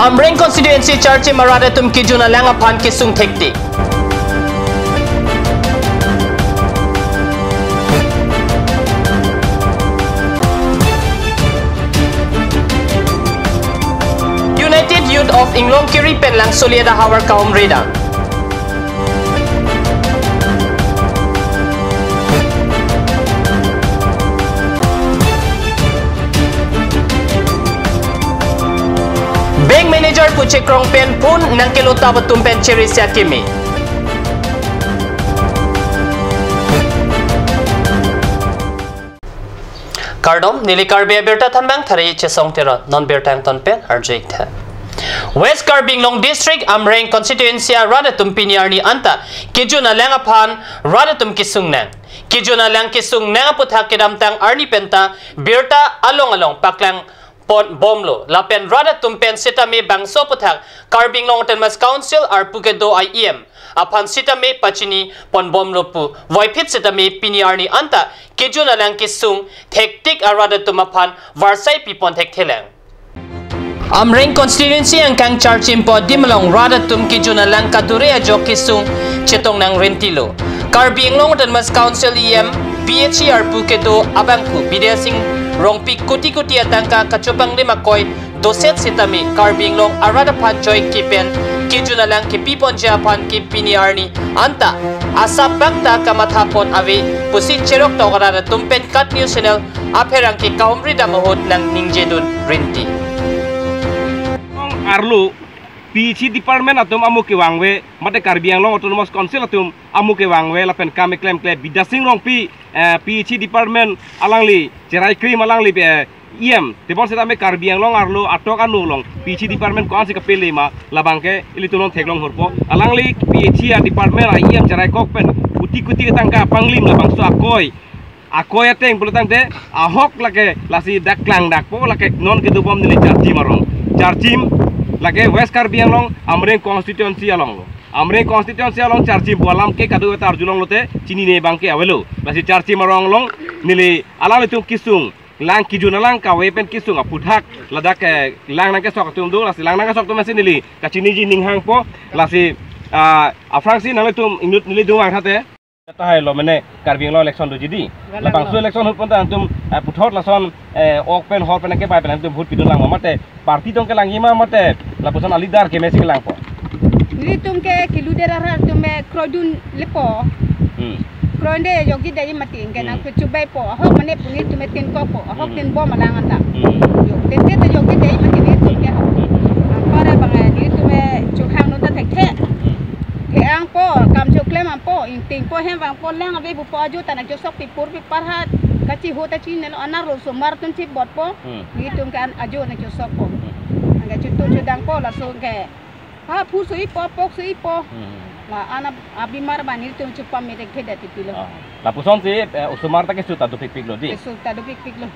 Amreng constituency charge marada tum kijuna langa pan kisung thekti. United Youth of Inglong Kiri Penlang Soliada Hawar Kaum Reda. Bank manager Puche Krong Pen pun nang kilota batum pen Cherisia Kimi. Kardom nili karbe berta thambang thari chesong tera non bertang ton pen arjek tha. West Karbing Long District Amreng constituency rada tumpiniarni anta kijuna lenga phan rada tum kisung nang. Kijuna lang kisung nang putha kedam tang arni penta berta along paklang pon bomlo lapen rada tumpen sitame bangso puthak Karbing Long Tenmas Council ar pukedo IEM apan sitame pachini pon bomlo pu voipit sitame piniarni anta kijuna lang kisung hektik arada tumapan varsai pipon hekthelang Amreng constituency ang kang charging po dimlong rada tum kijuna lang kadure ajo kisung chetong nang rentilo Karbing Long Tenmas Council IEM PHR pukedo abangku bidesing rongpi kuti atangka kachupang lima koi doset sitami Karbing Long arada panjoy kipen kijuna lang kipipon japan kipiniarni anta asapakta kamathapon awe pusit cherok togarada tumpen kat news channel aperang ki kaumri damahot nang ningjedun rinti arlu PHC department atum amu ke wangwe mate Karbing Long autonomous council atum amu ke wangwe lapen kame klem bidasing rong PHC department alangli cerai krim alangli IEM tebon setame Karbing Long arlo atok anu long PHC department ko ansi kapele ma labangke ilitulong theklong horpo alangli PHC department IEM cerai kokpen kuti tangka panglim labang so akoy ateng bulutang de ahok lake lasi daklang dakpo lake non kedubom nili charjim lage West Karbing Long Amreng constituency along charjim bolam ke kadu tar julong lote chini ne bangke awelo lasi charjim marong long nili alale tum kisung lang kijuna lang ka wepen kisung aputhak ladak lang nang ke sok tum do lasi lang nang ke sok tum mesin nili ka chini ji ninghang po lasi afrangsi nang tum inut nili duang thate tahai lo mene Karbing Long election do jidi la bangsu election hol ponta antum puthot lason open hol pen ke pai pen antum vote pidon lang mate parti tong ke lang ima mate la pusan alidar ke mesi lang po ni tum ke kiludera har tum me krodun lepo kronde yogi dai mating ke na kuchubai po ho mane puni tum tin ko po ho tin bo malang anta yo tete to yogi dai mating ni tum ke para bang ni tum me chukhang no ta thek ang po kam choklem am po ting po hem wang po lang abe bu po aju tanak josok pipur parhat kachi hota chin nelo anaro sumar tun chip bot po ni tum kan aju na josok po anga chutu chudang po la so ke ha phu sui po pok sui po la ana abimar banil tum chupam me dekhe dati pilo la puson si usumar ta ke suta do pik lo di suta do pik lo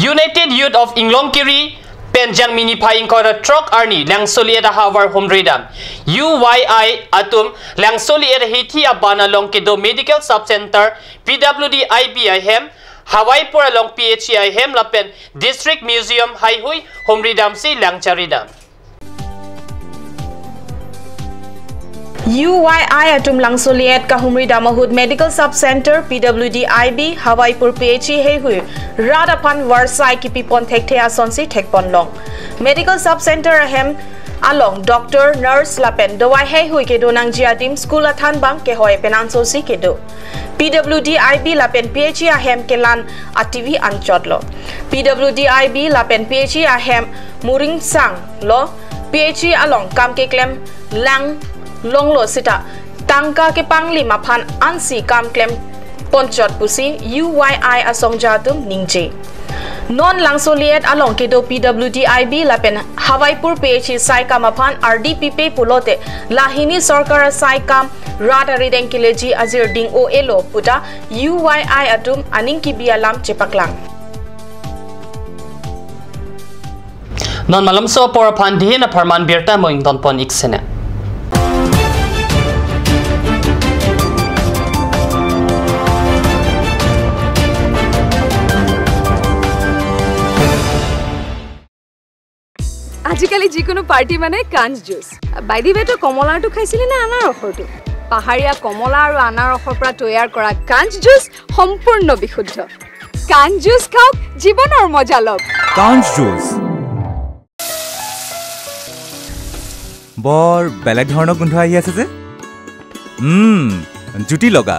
United Youth of Inglong Kiri Penjang mini paing kora trok arni lang solieda hawar homredam UYI atum lang solieda hiti abana long kedo medical sub center PWD IBIM Hawaii pura long PHIM lapen district museum haihui homredam si lang charidam UYI atum lang soliet ka humri damahud medical sub center PWD IB Hawaii pur PHI hei radapan warsai ki pipon thekte asonsi thekpon long medical sub center ahem along doctor nurse lapen dawai hei hui ke donang jiadim school athan bang ke hoy penanso si ke do PWD IB lapen PHI ahem kelan atv anchotlo PWD IB lapen PHI ahem muring sang lo PHI along kam ke klem lang longlo sita tangka ke pangli maphan ansi kam klem ponchot pusi UYI asong jatum ningje non langsoliet along ke do PWD IB lapen Hawaii pur PHI sai kam aphan RDPP pulote lahini sarkar sai kam rada rideng kileji azir ding o elo puta UYI atum aning ki bialam chepaklang non malam so por phan dihena parman birta moing don pon iksene যিকোনো পাৰ্টি মানে কাঞ্জ জুচ বাইদি বেটো কমলাটো খাইছিলি না আনাৰসৰটো পাহাৰীয়া কমলা আৰু আনাৰসৰ পৰা তৈয়াৰ কৰা কাঞ্জ জুচ সম্পূৰ্ণ বিশুদ্ধ কাঞ্জ জুচ খাওক জীৱনৰ মজা লওক কাঞ্জ জুচ বৰ বেলেগ ধৰণৰ গোন্ধ আহি আছে যে জুটি লগা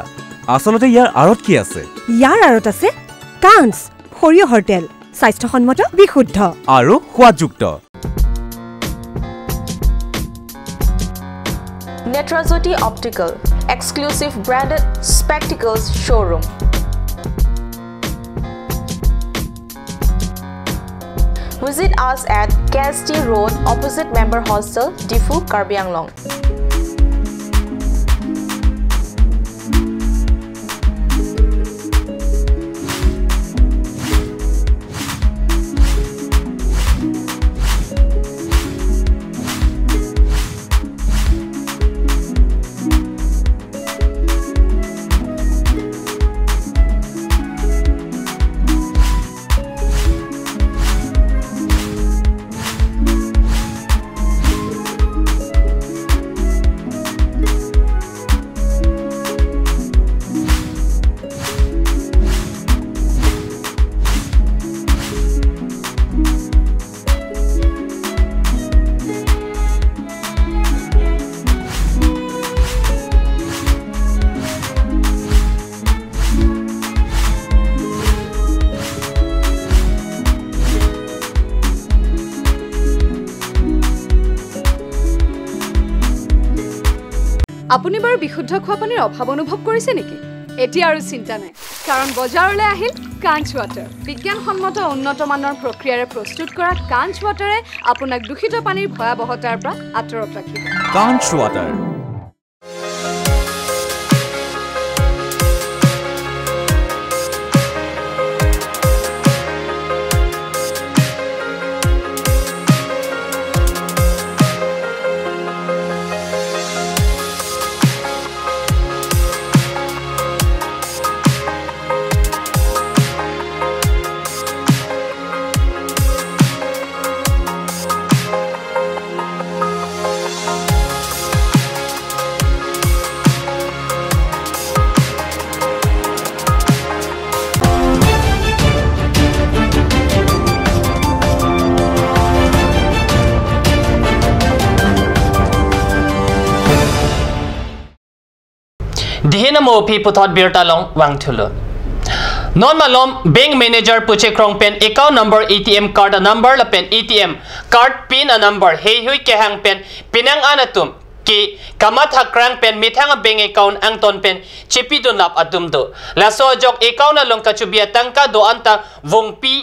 আসলতে ইয়াৰ আৰত কি আছে ইয়াৰ আৰত আছে কাঞ্জ সৰিয়হৰ তেল স্বাস্থ্যসন্মত বিশুদ্ধ আৰু সোৱাদযুক্ত Netrajyoti Optical, exclusive branded spectacles showroom. Visit us at KST Road, opposite Member Hostel, Difu, Karbi Anglong. আপুনি বাৰু বিশুদ্ধ খোৱা পানীৰ অভাৱ অনুভৱ কৰিছে নেকি এতিয়া আৰু চিন্তা নাই কাৰণ বজাৰলৈ আহিল কাঞ্জ ৱাটাৰ বিজ্ঞানসন্মত উন্নত মানৰ প্ৰক্ৰিয়াৰে প্ৰস্তুত কৰা কাঞ্জ ৱাটাৰে আপোনাক দূষিত পানীৰ ভয়াৱহতাৰ পৰা আঁতৰত ৰাখিব কাঞ্জ water Dihina mo pi putot birta long wang thulo. Non malom bank manager puche krong pen account number ATM card a number la pen ATM card pin a number hey hui ke hang pen pinang anatum ki kamat hakrang pen mithang bank account ang ton pen chipi don lap adum do. La so jok account a long kachubia tangka do anta vong pi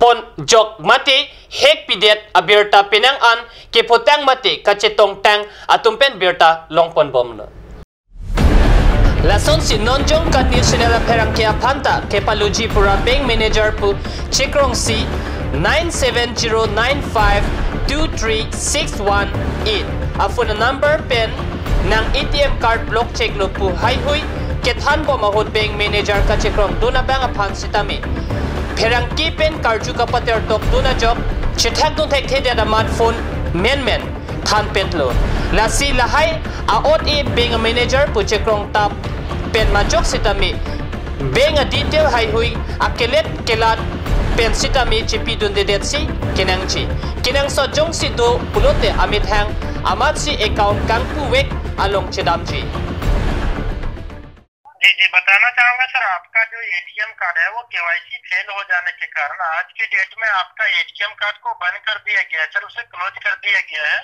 pon jok mate hek pidet abirta pinang an ke potang mate kachetong tang atum pen birta long pon bom lo. Lason si non-jong kat ni sinela perang kia panta ke paluji pura bank manager pu chikrong si 970952361 afun number pen nang ATM card block check lo pu hai hui ke than bo mahut bank manager ka chikrong duna bang aphan sitami perang ki pen karju ka pater tok duna job chithak dun thek the da mat phone men than petlo lasi lahai a ot e bank manager pu chikrong tap pen majok sitami beng a detail hai hui akelet kelat pen sitami chipi dun de det si kinang so jong si do pulote amit hang amat si account kang pu wek along chedam ji जी बताना चाहूंगा सर आपका जो ATM card है वो KYC fail हो जाने के कारण आज की डेट में आपका एटीएम कार्ड को बंद कर दिया गया है सर उसे क्लोज कर दिया गया है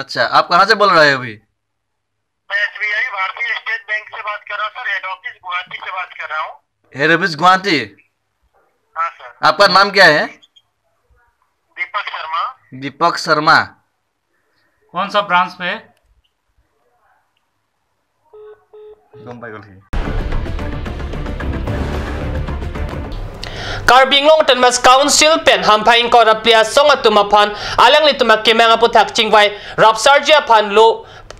अच्छा आप कहाँ से बोल रहे हो अभी मैं SBI भारतीय स्टेट बैंक से बात कर रहा हूँ सर हेड ऑफिस गुवाहाटी से बात कर रहा हूँ हेड ऑफिस गुवाहाटी हाँ सर आपका नाम क्या है दीपक शर्मा दीपक शर्मा कौन सा ब्रांच पे Karbing long tenmas council pen hampain ko raplia songa tumapan alang li tumak kemanga putak chingwai rapsarja pan lo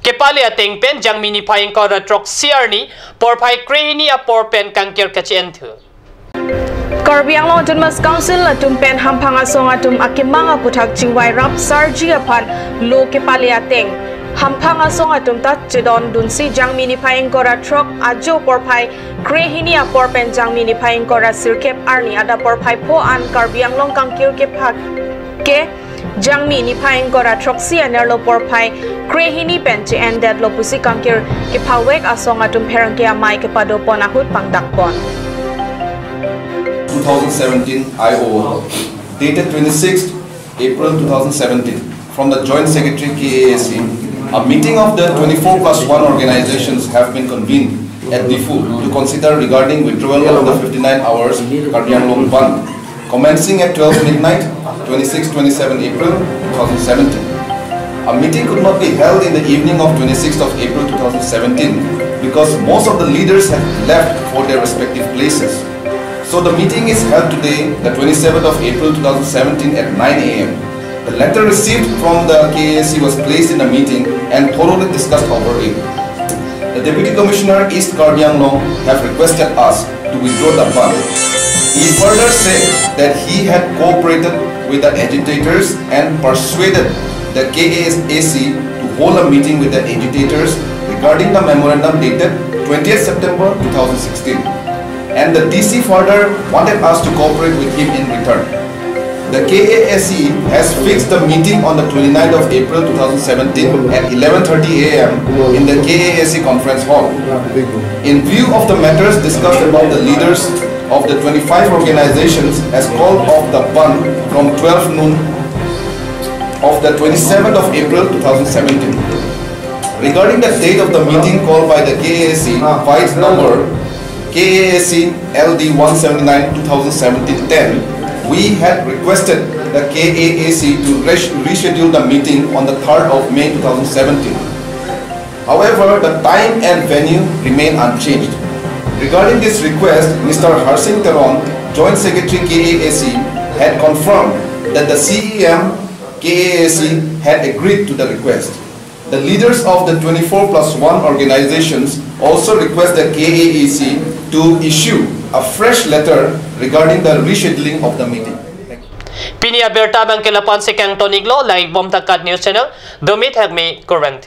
kepali ateng pen jang mini paing ko ra trok siarni por pai krehini a por pen kangkir kachen thu Karbi Anglong Autonomous Council atum pen hampang asong atum akimanga puthak chingwai rap sarji apan lo ke paliateng hampang asong atum tat chedon dunsi jangmi ni phaing kora truck ajo porphai krehini apor pen jangmi ni phaing kora sirkep arni ada porphai po an Karbi Anglong kangkir ke phak ke jangmi ni phaing kora truck si anerlo porphai krehini pen che ended lo pusi kangkir ke phawek asong atum pherangke amai ke pado ponahut pangdakpon 2017 IO dated 26th April 2017 from the Joint Secretary KAAC, a meeting of the 24+1 organizations have been convened at Difu to consider regarding withdrawal of the 59 hours Karbi Anglong Band commencing at 12 midnight 26-27 April 2017. A meeting could not be held in the evening of 26th of April 2017 because most of the leaders had left for their respective places. So the meeting is held today, the 27th of April 2017 at 9 a.m. The letter received from the KAAC was placed in the meeting and thoroughly discussed over it. The Deputy Commissioner East Karbi Anglong have requested us to withdraw the band. He further said that he had cooperated with the agitators and persuaded the KAAC to hold a meeting with the agitators regarding the memorandum dated 20th September 2016. And the DC further wanted us to cooperate with him in return. The KAAC has fixed the meeting on the 29th of April 2017 at 11:30 a.m. in the KAAC conference hall. In view of the matters discussed about the leaders of the 25 organizations has called off the band from 12 noon of the 27th of April 2017. Regarding the date of the meeting called by the KAAC, file number KAAC LD 179-2017-10, we had requested the KAAC to reschedule the meeting on the 3rd of May 2017. However, the time and venue remain unchanged. Regarding this request, Mr. Harsing Teron, Joint Secretary KAAC, had confirmed that the CEM KAAC had agreed to the request. The leaders of the 24+1 organizations also request the KAAC to issue a fresh letter regarding the rescheduling of the meeting. Pinia Berta Bangkela Ponse Kang Toniglo, like Bomtakat News Channel, Domit Hagme Kurang